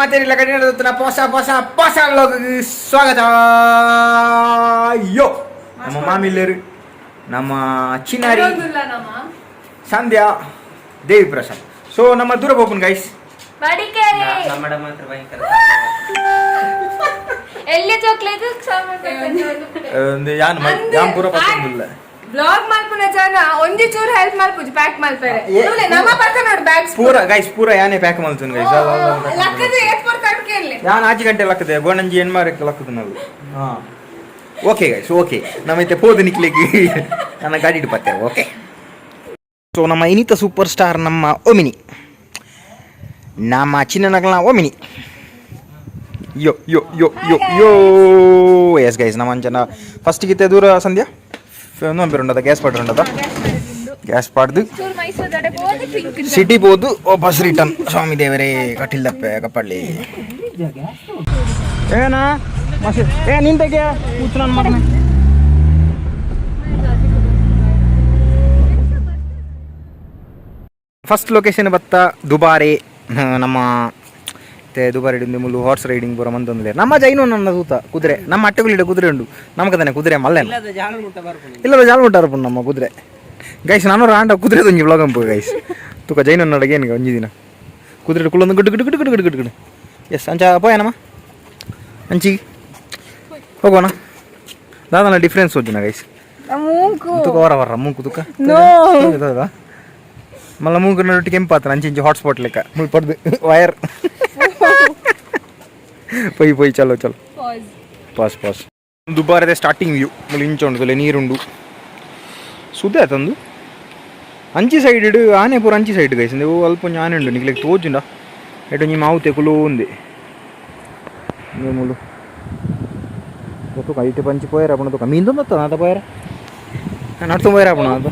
ಮಾತೇನಿಲ್ಲ ಕಡಿಮೆ ಹೊಸ ಸ್ವಾಗತ. ಅಯ್ಯೋ ನಮ್ಮ ಮಾಮಿಲ್ಲರು, ನಮ್ಮ ಚಿನ್ನಾರಿ, ಸಂಧ್ಯಾ, ದೇವಿ ಪ್ರಸಾದ್. ಸೊ ನಮ್ಮ ದೂರ ಹೋಗ್ತೀನಿ ಗೈಸ್. ಮಡಿಕೇರಿ ಎಲ್ಲಿ ಚಾಕ್ಲೇಟ್ ಯಾನ್ ಪೂರ ಪಸಂದಿಲ್ಲ. ಬ್ಲಾಗ್ ಮಲ್ಪುನ ಜನ ಒಂಜಿ ಚೂರು ಹೆಲ್ಪ್ ಮಲ್ಪುಜಿ ಪ್ಯಾಕ್ ಮಲ್ಪರೆ ನಮ್ಮ ಪಕ್ಕ ನೋಡಿ ಬ್ಯಾಗ್ಸ್ ಪೂರ ಯಾನೇ ಪ್ಯಾಕ್ ಮಲ್ತುನ್ ಗೈಸ್. ಲಕ್ಕದ ಏತ್ ಪರ್ಸೆಂಟ್ ಕೇಳಲಿ ಯಾನ್ ಆಚೆ ಗಂಟೆ ಲಕ್ಕದೆ ಗೋಣಂಜಿ ಎನ್ಮಾರಕ್ಕೆ ಲಕ್ಕದು ನಾವು. ಓಕೆ ಗೈಸ್, ಓಕೆ ನಮ್ಮೈತೆ ಪೋದು ನಿಕ್ಲಿಕ್ಕೆ ನನ್ನ ಗಾಡಿ ಇಡ್ಪತ್ತೆ. ಓಕೆ, ಸೊ ನಮ್ಮ ಇನಿತ ಸೂಪರ್ ಸ್ಟಾರ್ ನಮ್ಮ ಓಮಿನಿ, ನಮ್ಮ ಚಿನ್ನನಗಲ ಓಮಿನಿ. ಯೋ ಯೋ ಯೋ ಯೋ ಯೋ ಎಸ್ ಗೈಸ್, ನಮ್ಮ ಅಂಚನ ಫಸ್ಟ್ ಗಿತ್ತೆ ದೂರ ಸಂಧ್ಯಾ ನೋಂಬಿರುಂಡದ ಗ್ಯಾಸ್ ಪಾಡ್ರು ಉಂಡದ ಗ್ಯಾಸ್ ಪಾಡ್ದು ಸಿಟಿ ಹೋದು ವಾಪಸ್ ರಿಟರ್ನ್. ಸ್ವಾಮಿ ದೇವರೇ ಕಟ್ಟಿಲ್ಲಪ್ಪೆ ಕಪ್ಪಳ್ಳಿ ಏನಾ ಮಸಿ ನಿಂತೆಗೆ ಕೂತು ನನ್ನ ಮಗನ. ಫಸ್ಟ್ ಲೊಕೇಶನ್ ಬತ್ತ ದುಬಾರೆ. ನಮ್ಮ ದುಬಾರಿ ಮುಳ್ಳು ಹಾರ್ಸ್ ರೈಡಿಂಗ್ ಬರೋ ಮಂದೊಂದು ನಮ್ಮ ಜೈನು ನನ್ನ ಸೂತ ಕುದುರೆ ನಮ್ಮ ಅಟ್ಟೆಗಳಿಡ ಕುದುರೆ ಉಂಡು ನಮ್ಗೆ ತಾನೆ ಕುದುರೆ ಮಲ್ಲೆ ಇಲ್ಲದ ಜಾಲ ಮುಟ್ಟಾರಪ್ಪ ನಮ್ಮ ಕುದುರೆ ಗೈಸ್. ನಾನು ರಾಂಡ ಕುದುರೆ ತಂಜಿ ಬ್ಲಾಗ್ ಅಂಪು ಗೈಸ್ ತುಕ ಜೈನು ನಡಗೆ ಏನಿಗೆ ಒಂಜಿ ದಿನ ಕುದುರೆ ಕುಳ್ಳೊಂದು ಗುಡ್ಡು ಗುಡ್ಡು ಗುಡ್ಡು ಗುಡ್ಡು ಗುಡ್ಡು ಗುಡ್ಡು. ಎಸ್ ಅಂಚ ಪೋಯನಮ್ಮ ಅಂಚಿ ಹೋಗೋಣ. ದಾದನ ಡಿಫ್ರೆನ್ಸ್ ಹೋಜಿನ ಗೈಸ್ ತುಕ ಹೊರ ಮೂಕು ತುಕ ಮಲ್ಲ ಮೂಗು ನೊಟ್ಟಿಗೆ ಕೆಂಪಾತ್ರ ಅಂಚಿ ಇಂಚಿ ಹಾಟ್ಸ್ಪಾಟ್ ಲೆಕ್ಕ ಪಡ್ದು ವಯರ್ ಪೊಯ್ ಚಲೋ ಪಾಸ್ ದುಬಾರದೆ ಸ್ಟಾರ್ಟಿಂಗ್ ವ್ಯೂ ಮುಳ್ಳು ಇಂಚ ಉಂಡು ನೀರುಂಡು ಸುದ್ದೆ ಆತಂದು ಅಂಚಿ ಸೈಡ್ ಆನೆ ಪೂರ ಅಂಚಿ ಸೈಡ್ ಗೈಸ್ ನೀವು ಅಲ್ಪ ಒಂಜಿ ಆನೆ ಉಂಡು ನಿಕ್ಲೆಗ್ ತೋಜುಂಡ ಎಟ್ಟು ಒಂಜಿ ಮಾವುತೆ ಕುಲು ಉಂದೆ ಮುಳು ತುಕ ಐಟೆ ಪಂಚಿ ಪೋಯರ ಪುಣ ತುಕ ಮೀನ್ ತೊಂದತ್ತ ನಾತ ಪೋಯರ ನಡ್ತು ಪೋಯರ ಪುಣ ಅದು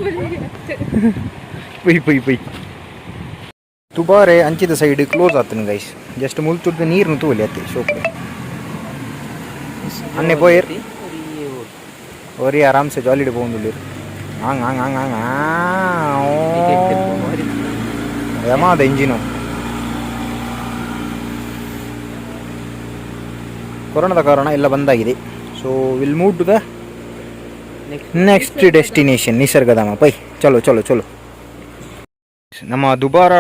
ಪೊಯ್ ದುಬಾರೆ ಅಂಚಿದ ಸೈಡ್ ಕ್ಲೋಸ್ ಆತನು ಗೈಸ್. ಜಸ್ಟ್ ಮುಲ್ಚುಡ್ದು ನೀರು ತೂಲಿ ಅತ್ತೆ ಸೋಪ್ अन्य पोयर और ये आराम से जॉली डिपोन दुलिर आंग आंग आंग आंग यमा द इंजिनो ಕೊರೋನಾದ ಕಾರಣ ಎಲ್ಲ ಬಂದಾಗಿದೆ. So will move to the next destination Nisargadhama. ಪೈ ಚಲೋ ಚಲೋ ಚಲೋ ನಮ್ಮ ದುಬಾರ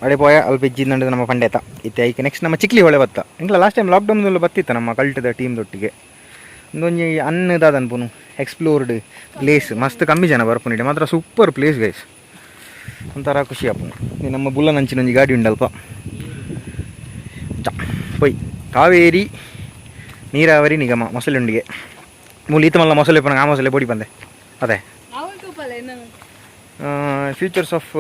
ಅಡೆ ಪೋಯ ಅಲ್ಪ ಇಜ್ಜಿಂದ ನಮ್ಮ ಪಂಡೇತ ಇತ್ತೆ ಐಕೆ ನೆಕ್ಸ್ಟ್ ನಮ್ಮ ಚಿಕ್ಲಿ ಹೊಳೆ ಬತ್ತ ಇಂಗ್ಲ ಲಾಸ್ಟ್ ಟೈಮ್ ಲಾಕ್ಡೌನ್ದಲ್ಲಿ ಬತ್ತಿತ್ತು ನಮ್ಮ ಕಲ್ಟದ ಟೀಮ್ದೊಟ್ಟಿಗೆ ಒಂದೊಂಜಿ ಅನ್ನದಾದ ಅನ್ಪುನು ಎಕ್ಸ್ಪ್ಲೋರ್ಡ್ ಪ್ಲೇಸ್ ಮಸ್ತ್ ಕಮ್ಮಿ ಜನ ಬರ್ಪುನಿಡೆ ಮಾತ್ರ ಸೂಪರ್ ಪ್ಲೇಸ್ ಗೈಸ್ ಒಂಥರ ಖುಷಿ ಆಪುನು. ನಮ್ಮ ಬುಲ್ಲನಂಚಿನೊಂಜಿ ಗಾಡಿ ಉಂಡಲ್ಪ ಪೊಯ್ ಕಾವೇರಿ ನೀರಾವರಿ ನಿಗಮ ಮೊಸಳೆಂಡಿಗೆ ಮೂಲ ಈತ ಮಲ್ಲ ಮೊಸಳೆ ಪನ ಆ ಮೊಸಳೆ ಬೋಡಿ ಬಂದೆ ಅದೇ ಫ್ಯೂಚರ್ಸ್ ಆಫ್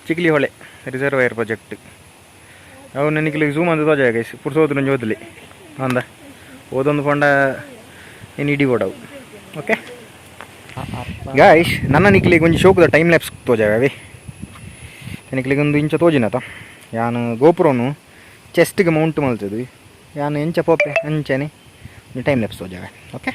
ಚಿಕ್ಲಿ ಹೊಳೆ ರಿಸರ್ವೈರ್ ಪ್ರಾಜೆಕ್ಟ್ ಅವು ನನಗೆ ಝೂಮ್ ಅಂತ ತೋಜ ಗೈಸ್ ಪುರ್ಸೋದು ನಂಜು ಓದಲಿ ಅಂದ ಓದೊಂದು ಪಂಡ ಏನು ಇಡಿ ಓಡವು. ಓಕೆ ಗಾಯ್ಸ್ ನನ್ನ ನಿಕ್ಲಿಗೆ ಒಂಜಿ ಶೋಕದ ಟೈಮ್ ಲ್ಯಾಪ್ಸ್ ತೋಜಾವೆ ನಿಕ್ಲಿಗೆ ಒಂದು ಇಂಚ ತೋಜಿನತ ಯಾನು ಗೋಪುರನು ಚೆಸ್ಟ್ಗೆ ಮೌಂಟ್ ಮಲ್ತದು ಯಾನು ಎಂಚ ಪೋಪೆ ಅಂಚನೆ ಟೈಮ್ ಲ್ಯಾಪ್ಸ್ ತೋಜಾವೆ. ಓಕೆ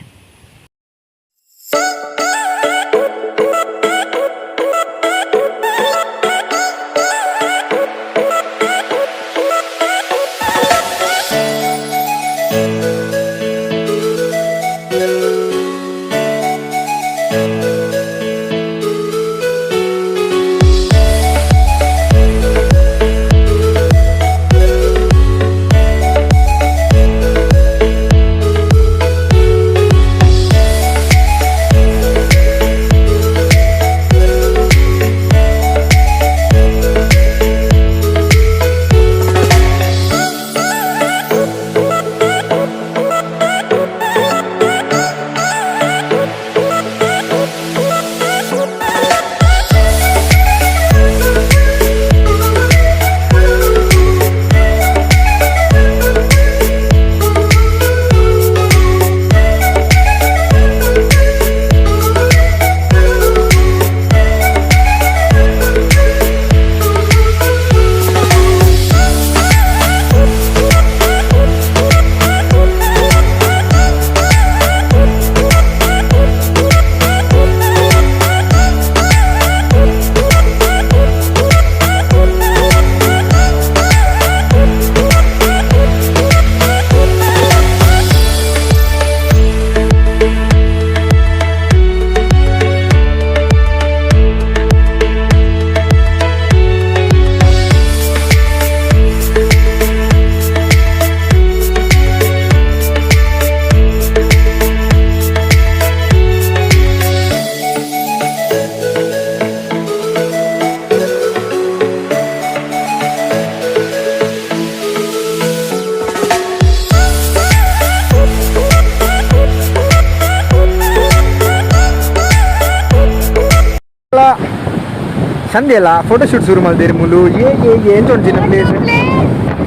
ಸಂದೆ ಅಲ್ಲ ಫೋಟೋಶೂಟ್ ಶುರು ಮಾಡಿದೆ ಮುಲು ಏ ಎಂಚೊಂಡು ಪ್ಲೇಸ್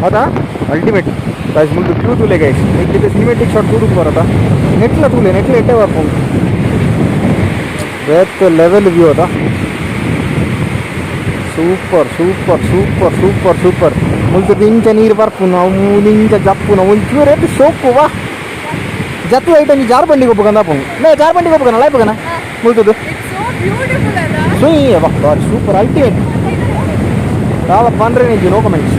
ಹೌದಾ ಅಲ್ಟಿಮೇಟ್ ಗೈಸ್ ಮುಂದೆ ವ್ಯೂ ತೂಲೆ ಗೈಸ್ ಇದು ಸಿನಿಮೆಟಿಕ್ ಶಾಟ್ ತೂಡುಕು ಬರತ್ತಾ ನೆಟ್ಲ ತೂಲೆ ನೆಟ್ಲ ಎಟ್ಟೆ ಬರ್ಪು ಬೇತ್ ಲೆವೆಲ್ ವ್ಯೂ ಅದ super super super super super ಮುಲ್ತು ಇಂಚ ನೀರು ಬರ್ಪು ನಾವು ಇಂಚ ಜಪ್ಪು ನಾವು ಒಂಚೂರು ಎತ್ತು ಸೋಪು ವಾ ಜತ್ತು ಐಟಮ್ ಈ ಜಾರು ಬಂಡಿಗೆ ಹೋಗ್ಬೇಕಂದ ಪಂಗು ಮೇ ಜಾರು ಬಂಡಿಗೆ ಹೋಗ್ಬೇಕನ ಲೈಪಗನ ಮುಲ್ತದು ಸಾರಿ ಸೂಪರ್ ಅಲ್ಟಿಮೇಟ್ చాలా పండ్రే నీకు నో కమెంట్స్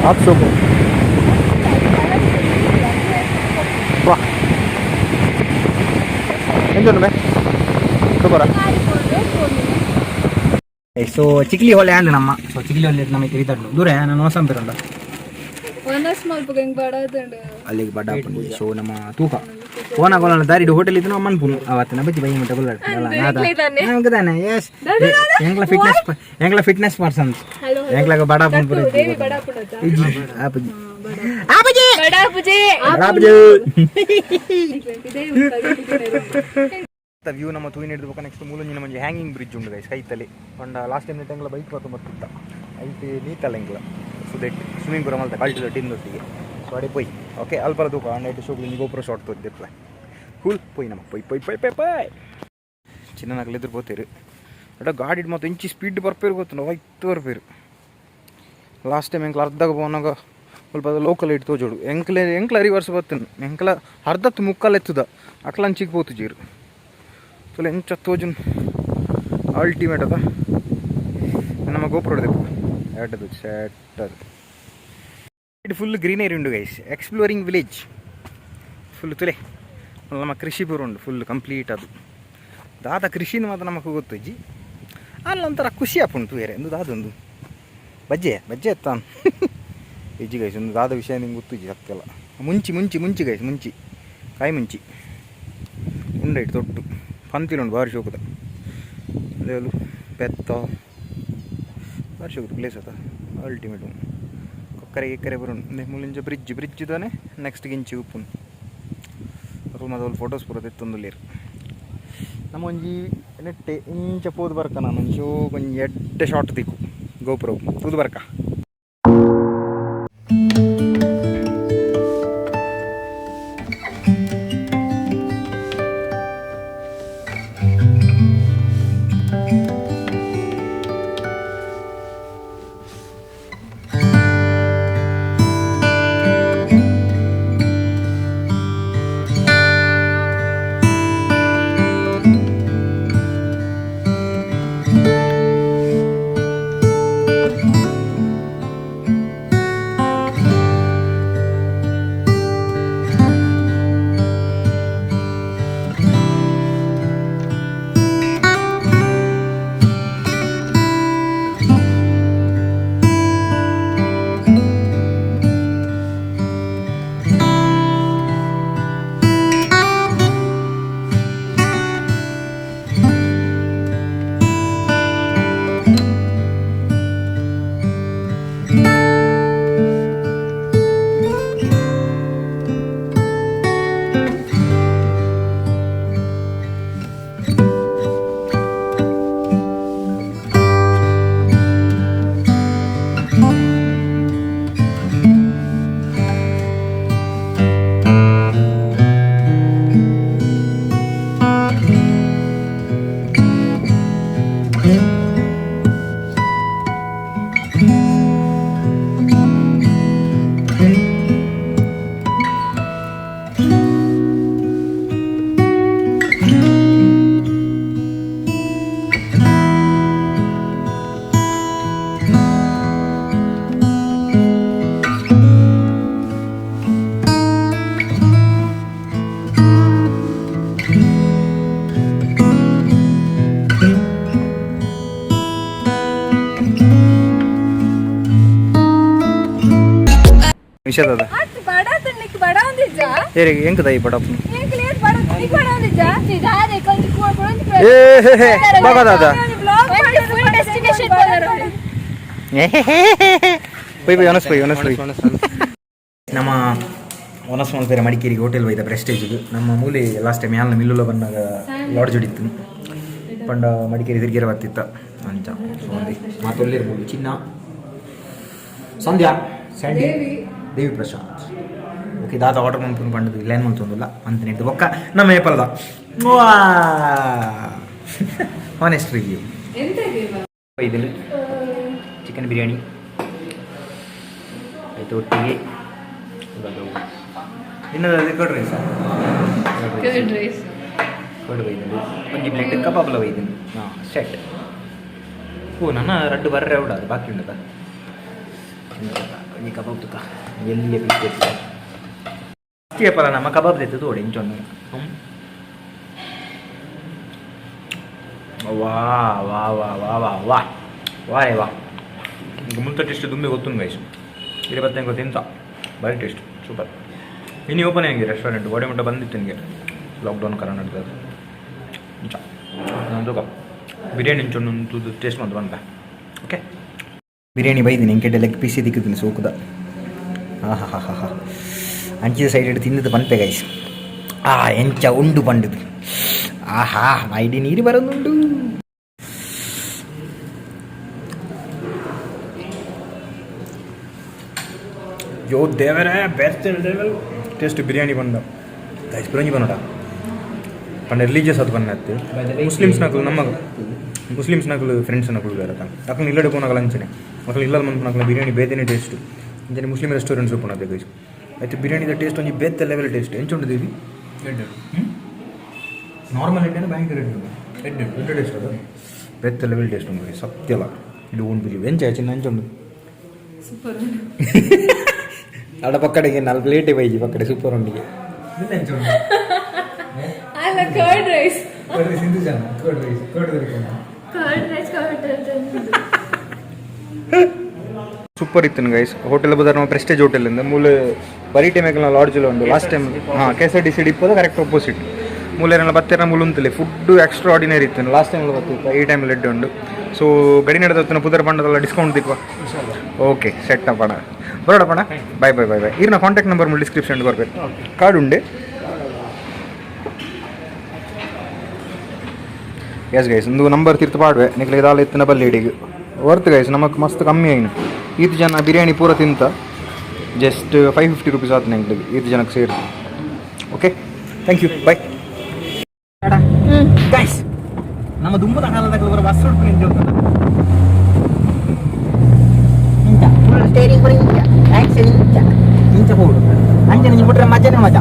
అది సూపర్ వా ಎಂಜೋಣ ಸೂಪರ ಸೊ ಚಿಕ್ಲಿ ಹೊಳೆ ಅಂದ ನಮ್ಮ ಸೊ ಚಿಕ್ಲಿ ಹೊಳೆ ನಮಗೆ ತಿರುತ್ತಾಡ್ಲು ದೂರ ನಾನು ಮೋಸಂ ಬಿರಂಡ ಅಲ್ಲಿಗೆ ಬಡ ಹಾಕೊಂಡು ಸೊ ನಮ್ಮ ತೂಕ ಫೋನ್ ಹಾಕೋಲ್ಲ ದಾರಿ ಹೋಟೆಲ್ ಇದ್ದು ಅಮ್ಮನ ಪುನು ಅವತ್ತಿನ ಬಜ್ಜಿ ಬೈ ಮಟ್ಟ ಗೊತ್ತಾನೆ ಎಸ್ ಎಂಗ್ಲ ಫಿಟ್ನೆಸ್ ಪರ್ಸನ್ ಎಂಗ್ಲಾಗ ಬಡ ಪುನ್ ವ್ಯೂ ನಮ್ಮ ತೂಯಿನ ಹಿಡಿದು ನೆಕ್ಸ್ಟ್ ಮೂಲಂಜಿನ ಮಂಜೆ ಹ್ಯಾಂಗಿಂಗ್ ಬ್ರಿಡ್ಜ್ ಉಂಟು ಗೈಸ್ ಕೈತಲ್ಲಿ ಪಂಡ ಲಾಸ್ಟ್ ಟೈಮ್ ಎಂಗ್ಲ ಬೈಕ್ ಬರ್ತು ಬರ್ತಿತ್ತ ಐತೆ ನೀತಲ್ಲ ಎಂಗ್ಲ ಸುದೆಟ್ ಸ್ವಿಮ್ಮಿಂಗ್ ಪೂರ ಮಲ್ತ ಕಳ್ಟಿದ ಟೀಮ್ದೊಟ್ಟಿಗೆ ಸೊ ಅಡೆ ಪೊಯ್ ಓಕೆ ಅಲ್ಪರ ತೂಕ ಅಂಡೈಟ್ ಶೋಗ್ಲಿ ಗೋಪುರ ಶಾರ್ಟ್ ತೋದಿರ್ಲ ಕೂಲ್ ಪೊಯ್ ನಮ್ಮ ಪೊಯ್ ಪೊಯ್ ಪೊಯ್ ಪೊಯ್ ಪೊಯ್ ಚಿನ್ನನಾಗಲಿ ಎದುರು పోతೇರು ಅಡ ಗಾಡಿ ಮತ್ತು ಇಂಚಿ ಸ್ಪೀಡ್ ಬರ್ಪೇರು ಗೊತ್ತು ಹೋಯ್ತು ಬರ್ಪೇರು ಲಾಸ್ಟ್ ಟೈಮ್ ಎಂಕ್ಲ ಅರ್ಧಕ್ಕೆ ಹೋನಾಗ ಸ್ವಲ್ಪ ಲೋಕಲ್ ಇಟ್ಟು ತೋಜೋಡು ಎಂಕ್ಲ ರಿವರ್ಸ್ ಬರ್ತೇನೆ ಎಂಕ್ಲ ಅರ್ಧತ್ತು ಮುಕ್ಕಲ್ ಎತ್ತದ ಅಕ್ಲಂಚಿಗೆ ಹೋತು ಜೀರು ತುಲೆ ಎಂಚ ತೋಜನ್ ಅಲ್ಟಿಮೇಟ್ ಅದ ನಮ್ಮ ಗೋಪುರ ಹೊಡೆದೆವು ಎರಡದು ಸೆಟ್ಟದು ಇದು ಫುಲ್ ಗ್ರೀನರಿ ಉಂಡು ಗೈಸ್ ಎಕ್ಸ್ಪ್ಲೋರಿಂಗ್ ವಿಲೇಜ್ ಫುಲ್ ತುಲೆ ನಮ್ಮ ಕೃಷಿ ಪೂರ ಉಂಡು ಫುಲ್ ಕಂಪ್ಲೀಟ್ ಅದು ದಾದ ಕೃಷಿನ ಮಾತ್ರ ನಮಗೆ ಗೊತ್ತು ಅಜ್ಜಿ ಅಲ್ಲೊಂಥರ ಖುಷಿ ಆಪುಂಟು ಬೇರೆ ಒಂದು ದಾದೊಂದು ಬಜ್ಜೆ ಎತ್ತಾನು ಹೆಜ್ಜಿ ಗೈಸ್ ಒಂದು ದಾದ ವಿಷಯ ನಿಂಗೆ ಗೊತ್ತು ಜಿ ಹತ್ತೆಲ್ಲ ಮುಂಚಿ ಗೈಸ್ ಮುಂಚಿ ಕಾಯಿ ಮುಂಚಿ ಉಂಡೈಟ್ ತೊಟ್ಟು ಪಂತಿಲುಂಡು ಭಾರಿ ಶೋಕದ ಅದೇಲು ಪೆತ್ತ ಭಾರಿ ಶೋಕದ ಪ್ಲೇಸ್ ಅದ ಅಲ್ಟಿಮೇಟ್ ಕೊಕ್ಕರೆ ಬರೋಣ ಮುಲಿಂಜ ಬ್ರಿಡ್ಜ್ ಇದ್ದಾನೆ ನೆಕ್ಸ್ಟ್ ಗಿಂಚಿ ಉಪ್ಪು ಅದು ಮೊದಲು ಫೋಟೋಸ್ ಬರೋದು ಎತ್ತೊಂದುಲ್ಲೇರು ನಮ್ಮ ಒಂಜಿ ನೆಟ್ಟೆ ಇಂಚ ಪೋದು ಬರ್ಕ ನಾನು ಒಂಚೂ ಕೊಂಚ ಎಡ್ಡೆ ಶಾರ್ಟ್ ದಿಕ್ಕು ಗೋಪುರ ತೂದು ಬರ್ಕ ನಿಷೇಧ ಎಂಕದ ಈ ಬಡಪ್ಪ ನಮ್ಮ ಒನಸ್ ಮಲ್ಪೇರೆ ಮಡಿಕೇರಿಗೆ ಹೋಟೆಲ್ ಒಯ್ದ ಪ್ರೆಸ್ಟೇಜಿಗೆ ನಮ್ಮ ಮೂಲೆ ಲಾಸ್ಟ್ ಟೈಮ್ ಯಾಲ್ನ ಮಿಲ್ಲುಲ ಬಂದಾಗ ಲಾಡ್ಜ್ ಹೊಡಿತು ಪಂಡ ಮಡಿಕೇರಿ ತಿರ್ಗೇರ ಬರ್ತಿತ್ತ ಅಂಚ ಸೊ ಅಂದೆ ಮಾತೊಲ್ಲಿರ್ಬೋದು ಚಿನ್ನ ಸಂಧ್ಯಾ ಸ್ಯಾಂಡಿ ದೇವಿ ಪ್ರಶಾಂತ್ ಓಕೆ ದಾದ ಆರ್ಡರ್ ಮಾಡ್ಕೊಂಡು ಬಂದದ್ದು ಇಲ್ಲ ಏನು ಮಾಡ್ತೊಂದಿಲ್ಲ ಅಂತ ನಿಂತು ಬೊಕ್ಕ ನಮ್ಮ ಏಪಲ್ದ ಹಾನೆಸ್ಟ್ ರಿವ್ಯೂ ಇದರಲ್ಲಿ ಚಿಕನ್ ಬಿರಿಯಾನಿ ಆಯಿತು ಒಟ್ಟಿಗೆ ಇನ್ನೊಂದು ಕರ್ಡ್ ರೈಸ್ ಕರ್ಡ್ ಒಯ್ದಲ್ಲಿ ಒಂದು ಪ್ಲೇಟ್ ಕಬಾಬ್ಲ ಒಯ್ದೀನಿ ಹಾಂ ಸೆಟ್ ಓ ನನ್ನ ರಡ್ಡು ಬರ್ರೆ ಅವಡ ಅದು ಬಾಕಿ ಉಂಟದ ಈ ಕಬಾಬ್ ತುಕ ಎಲ್ಲಿಯೇ ಬಿಟ್ಟು ಅಷ್ಟೇಪಲ್ಲ ನಮ್ಮ ಕಬಾಬ್ ತೆತ್ತು ತೋಡಿ ಇಂಚೊಂದು ವಾ ವಾ ವಾ ವಾ ವಾ ವಾ ವಾ ರೇ ವಾ ಈಗ ಮುಂತ ಟೇಸ್ಟ್ ತುಂಬಿ ಗೊತ್ತುಂಟು ಗೈಸ್ 25 ಗೊತ್ತಿಂತ ಭಾರಿ ಟೇಸ್ಟ್ ಸೂಪರ್ ಇನ್ನು ಓಪನ್ ಹೆಂಗೆ ರೆಸ್ಟೋರೆಂಟ್ ಗೋಡೆ ಮುಟ್ಟ ಬಂದಿತ್ತು ನಿಮಗೆ ಲಾಕ್ಡೌನ್ ಕಾರಣ ನಡ್ತದೆ ಇಂಚ ನಂದು ಬಿರಿಯಾನಿ ಇಂಚೊಂದು ಟೇಸ್ಟ್ ಬಂತು ಬಂದ ಓಕೆ ಬಿರಿಯಾನಿ ಬೈದಿನಿ ಇಂಕೆಡೆ ಲೆಗ್ ಪೀಸಿ ದಿಕ್ಕಿದ್ದೀನಿ ಸೋಕುದ ಹಾಂ ಹಾಂ ಹಾಂ ಹಾಂ ಅಂಚಿದ ಸೈಡ್ ಇಟ್ಟು ತಿಂದದ್ದು ಬಂತೆ ಗೈಸ್ ಎಂಚ ಉಂಡು ಬಂಡದು ಆಹಾ ಮೈಡಿ ನೀರು ಬರೋದುಂಡು ಯೋ ದೇವರೇ ಬೆಸ್ಟ್ ಲೆವೆಲ್ ಟೇಸ್ಟ್ ಬಿರಿಯಾನಿ ಬಂದ ಗೈಸ್ ಬಿರಿಯಾನಿ ಬಂದಡ ಪಂಡ ರಿಲೀಜಿಯಸ್ ಅದು ಬಂದತ್ತೆ ಮುಸ್ಲಿಮ್ಸ್ ನಕಲು ನಮ್ಮ ಮುಸ್ಲಿಮ್ಸ್ ನಕಲು ಫ್ರೆಂಡ್ಸ್ ನಕಲು ಬೇರೆ ಅಕ್ಕನ ಇಲ್ಲಡೆ ಪೋನಾಗಲ್ಲ ಅಂಚನೆ ಮಕ್ಕಳು ಇಲ್ಲದ ಮಂತ್ ನಕಲ ಬಿರಿಯಾನಿ ಬೇದೇನೆ ಟೇಸ್ಟ್ ಇಂಚನೆ ಮುಸ್ಲಿಮ್ ರೆಸ್ಟೋರೆಂಟ್ಸ್ ಪೋನದೆ ಗೈಸ್ ಆಯ್ತು ಬಿರಿಯಾನಿದ ಟೇಸ್ಟ್ ಒಂಜಿ ಬೇತೆ ಲೆವೆಲ್ ಟೇಸ್ಟ್ ಎಂಚುಂಟು ದೇವಿ ನಾರ್ಮಲ್ ಹೆಡ್ಡೇನು ಭಯಂಕರ ಹೆಡ್ ಟೇಸ್ಟ್ ಅದು ಬೇತೆ ಲೆವೆಲ್ ಟೇಸ್ಟ್ ಉಂಟು ಸತ್ಯಲ್ಲ ಇದು ಉಂಟು ಬಿಜಿ ಎಂಚ ಚಿನ್ನ ಎಂಚುಂಡು ಸೂಪರ್ ಅಡ ಪಕ್ಕಡೆಗೆ 4 ಪ್ಲೇಟೇ ಬೈಜಿ ಪಕ್ಕಡೆ ಸೂಪರ್ ಉಂಡಿಗೆ ಅಲ್ಲ ಕರ್ಡ್ ರೈಸ್ ಸೂಪರ್ ಇತ್ತು ಗೈಸ್ ಹೋಟೆಲ್ ಬದಾರ ಪ್ರೆಸ್ಟೇಜ್ ಹೋಟೆಲಿಂದ ಮೂಲೆ ಬರೀ ಟೈಮಿಗೆ ಲಾಡ್ಜ್ ಉಂಟು ಲಾಸ್ಟ್ ಟೈಮ್ ಹಾಂ KSRTC ಡಿಪ್ಪೋದ ಕರೆಕ್ಟ್ ಆಪೋಸಿಟ್ ಮೂಲೆಲ್ಲ ಬತ್ತೆರ ಮುಲುಂತಲೆ ಫುಡ್ ಎಕ್ಸ್ಟ್ರಾ ಆರ್ಡಿನರಿ ಇತ್ತು ಲಾಸ್ಟ್ ಟೈಮ್ ಬರ್ತಿತ್ತು ಈ ಟೈಮಲ್ಲಿ ಎಡ್ಡೆ ಉಂಟು ಸೊ ಗಡಿ ನಡೆದತ್ತಿನ ಪುದರ್ ಪಂಡದಲ್ಲ ಡಿಸ್ಕೌಂಟ್ ದಿಕ್ವ ಓಕೆ ಸೆಟ್ ಪಣ ಬರೋಡ ಪಣ ಬಾಯ್ ಬಾಯ್ ಬಾಯ್ ಬಾಯ್ ಇರ್ನ ಕಾಂಟ್ಯಾಕ್ಟ್ ನಂಬರ್ ಮೇಲೆ ಡಿಸ್ಕ್ರಿಪ್ಷನ್ ಬರ್ಬೇಕು ಕಾರ್ಡ್ ಉಂಡೆ ಎಸ್ ಗೈಸ್ ಒಂದು ನಂಬರ್ ತಿರ್ತು ಪಾಡ್ವೆ ನಿಕ್ಲಿಗೆ ದಾಲ್ ಎತ್ತಿನ ಬಲ್ಲಿಡಿಗೆ ವರ್ತ್ ಗೈಸ್ ನಮಗೆ ಮಸ್ತ್ ಕಮ್ಮಿ ಆಯ್ನು ಈತು ಜನ ಬಿರಿಯಾನಿ ಪೂರ ತಿಂತ ಜಸ್ಟ್ 550 ರೂಪೀಸ್ ಆಯ್ತು ನಂಗೆ ಈತು ಜನಕ್ಕೆ ಸೇರಿ okay thank you bye guys ನಮ್ಮ ದುಂಬದ ಕಾಲದಾಗ ಬರೋ ಬಸ್ ಹುಡುಕು ನಿಂತು ಸ್ಟೇರಿಂಗ್ ಕೂಡ ಇಂಚ ಹೋಗುದು ಅಂಚೆ ನಿಂಗೆ ಬಿಟ್ರೆ ಮಜಾನೇ ಮಜಾ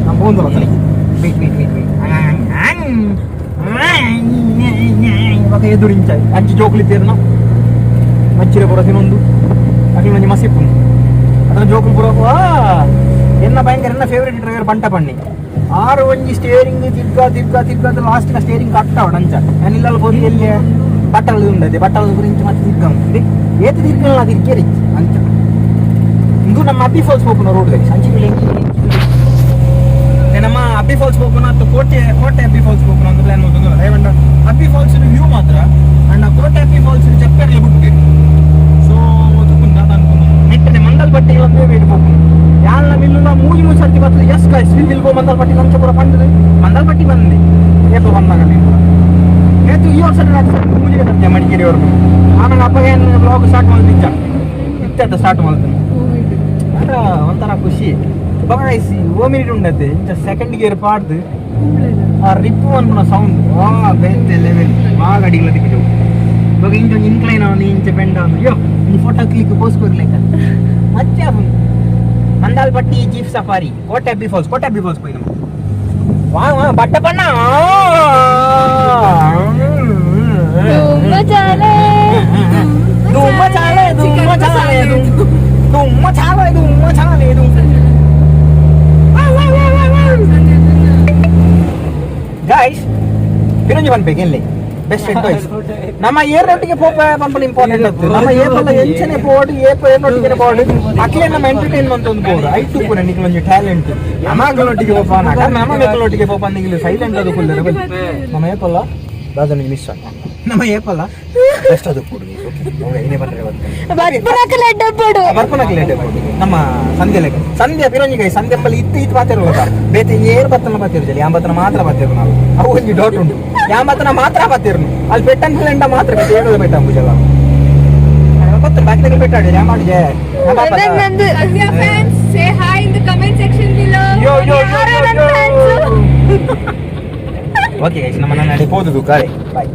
ನಮ್ಮ ಬೋಂದು ಮಕ್ಕಳಿಗೆ ಇವಾಗ ಎದುರು ಇಂಚ ಅಂಚು ಜೋಕ್ಲಿದ್ದೇರು ನಾವು ಮಚ್ಚಿರ ಪುರ ತಿನ್ನೊಂದು ಅಗ್ಲಿ ಮಂಜಿ ಮಸಿಪ್ಪು ಅದನ್ನ ಜೋಕುಲು ಪುರ ಎನ್ನ ಭಯಂಕರ ಎನ್ನ ಫೇವ್ರೇಟ್ ಡ್ರೈವರ್ ಬಂಟ ಪಣ್ಣಿ 6 ಒಂಜಿ ಸ್ಟೇರಿಂಗ್ ತಿರ್ಗ ಲಾಸ್ಟ್ಗೆ ಸ್ಟೇರಿಂಗ್ ಕಟ್ಟಾವಡ ಅಂಚ ನಾನು ಇಲ್ಲಲ್ಲಿ ಹೋಗಿ ಎಲ್ಲಿ ಬಟ್ಟಲು ಉಂಡದೆ ಬಟ್ಟಲು ಗುరించి ಮತ್ತೆ ತಿರ್ಗ ಏತು ತಿರ್ಗಲ್ಲ ತಿರ್ಗೇರಿ ಅಂಚ ಇದು ನಮ್ಮ ಅಬ್ಬಿ ಫಾಲ್ಸ್ ಹೋಗೋಣ ರೋಡ್ಗೆ ಸಂಚಿಗೆ ನಮ್ಮ ಅಬ್ಬಿ ಫಾಲ್ಸ್ ಹೋಗೋಣ ಅಥವಾ ಕೋಟೆ ಅಬ್ಬಿ ಫಾಲ್ಸ್ ಹೋಗೋಣ ಅಂತ ಪ್ಲಾನ್ ಮಾಡ್ಕೊಂಡು ರೇವಂಡ ಅಬ್ಬಿ ಫಾಲ್ಸ್ ವ್ಯೂ ಮಾತ್ರ ಅಂಡ್ ಕೋಟೆ ಅಬ್ಬಿ ಫಾಲ್ಸ್ ಚಕ್ಕರ್ಲಿ ಬಿಟ್ಟು ಸೊ ತುಕುಂದ ಅನ್ಕೊಂಡು ನೆಟ್ಟನೆ ಮಂದಲ್ ಬಟ್ಟೆ ಒಂದೇ ವೇಟ್ ಹೋಗ್ತೀನಿ ಯಾರ ಮಿಲ್ಲು ಮೂಜಿ ಸರ್ತಿ ಬರ್ತದೆ yes guys we will go ಮಂದಲ್ ಬಟ್ಟಿ ನಂಚ ಪೂರ ಬಂದಿದೆ ಮಂದಲ್ ಬಟ್ಟಿ ಬಂದಿದೆ ಏತು ಬಂದಾಗ ನೀವು ಏತು ಈ ವರ್ಷ ಮೂಜಿಗೆ ತರ್ತೆ ಮಡಿಕೇರಿವರೆಗೂ ಆಮೇಲೆ ಅಪ್ಪ ಏನು ಬ್ಲಾಗ್ ಸ್ಟಾರ್ಟ್ ಮಾಡಿದ್ದ ಇತ್ತ ಸ್ಟಾರ್ಟ್ ಮಾಡ್ತೀನಿ ಅಂದ್ರೆ ಒಂಥರ ಖುಷಿ ಬಗಾಯಿಸಿ ಓಮಿನಿಟ್ ಉಂಡತ್ತೆ ಇಂಚ ಸೆಕೆಂಡ್ ಗೇರ್ ಪಾಡ್ದು ಆ ರಿಪ್ಪು ಅನ್ಕೊಂಡ ಸೌಂಡ್ ಬೇತೆ ಲೆವೆಲ್ ಬಾಗ ಅಡಿಗಳ ದಿಕ್ಕಿಟ್ಟು ಇವಾಗ ಇಂಚ ಇನ್ಕ್ಲೈನ್ ಅವನು ಇಂಚ ಬೆಂಡ ಅವನು ಅಯ್ಯೋ ಈ ಫೋಟೋ ಕ್ಲಿಕ್ ಬೋಸ್ಕೊರ್ಲಿಕ್ಕ ಮತ್ತೆ ಮಂದಾಲ್ ಬಟ್ಟಿ ಜೀಪ್ ಸಫಾರಿ ಕೋಟೆ ಅಬ್ಬಿ ಫಾಲ್ಸ್ ಹೋಗಿ ನಮ್ಮ ವಾ ಬಟ್ಟ ಬಣ್ಣ ಗೈಸ್ ಪಿರಂಜಿ ಪನ್ಪೇಗೆಲ್ಲಿ ಬೆಸ್ಟ್ ಅಡ್ವೈಸ್ ನಮ್ಮ ಏರ್ನೊಟ್ಟಿಗೆ ಪೋಪ ಪಂಪಲ್ ಇಂಪಾರ್ಟೆಂಟ್ ಆಗ್ತದೆ ನಮ್ಮ ಏಪಲ್ಲ ಎಂಚನೆ ಪೋಡು ಏರ್ನೊಟ್ಟಿಗೆ ಪೋಡು ಅಕ್ಲೇ ನಮ್ಮ ಎಂಟರ್ಟೈನ್ಮೆಂಟ್ ಒಂದು ಪೋಡು ಐಟು ಪೂರ ನಿಕ್ಲೊಂಜಿ ಟ್ಯಾಲೆಂಟ್ ನಮ್ಮಗಳೊಟ್ಟಿಗೆ ಪೋಪ ನಮ್ಮ ಮೇಕಲೊಟ್ಟಿಗೆ ಪೋಪ ನಿಕ್ಲು ಸೈಲೆಂಟ್ ಅದು ಫುಲ್ ನಮ್ಮ ಏಪಲ್ಲ ರಾಜನಿಗೆ ಮಿಸ್ ನಮ್ಮ ಏಪಲ್ಲ ಬೆಸ್ಟ್ ಅದು ಕೊಡು ಓಕೆ ಏನೇ ಬಂದ್ರೆ ಬರ್ಪನಕಲೆ ನಮ್ಮ ಸಂಧ್ಯಾ ಪಿರೋಂಜಿ ಸಂಧ್ಯಪ್ಪಲ್ಲಿ ಇತ್ತು ಮಾತಿರೋಲ್ಲ ಬೇತೆ ಏರು ಬತ್ತನ ಬತ್ತಿರು ಯಾಂಬತ್ತನ ಮಾತ್ರ ಬತ್ತಿರು ನಾವು ಅವು ಒಂದು ಡೌಟ್ ಉಂಟು ಯಾಂಬತ್ತನ ಮಾತ್ರ ಬತ್ತಿರು ಅಲ್ಲಿ ಬೆಟ್ಟಂಡ ಮಾತ್ರ ಬೇತೆ ಹೇಳೋದು ಬೆಟ್ಟ ಅಂಬುಜಲ್ಲ ಗೊತ್ತು ಬಾಕಿ ಬೆಟ್ಟಾಡಿ ಯಾ ಮಾಡಿದೆ say hi in the comment section below okay guys ನಮ್ಮ ನಡೆ ಹೋದುದು ಕಾರೆ ಬಾಯ್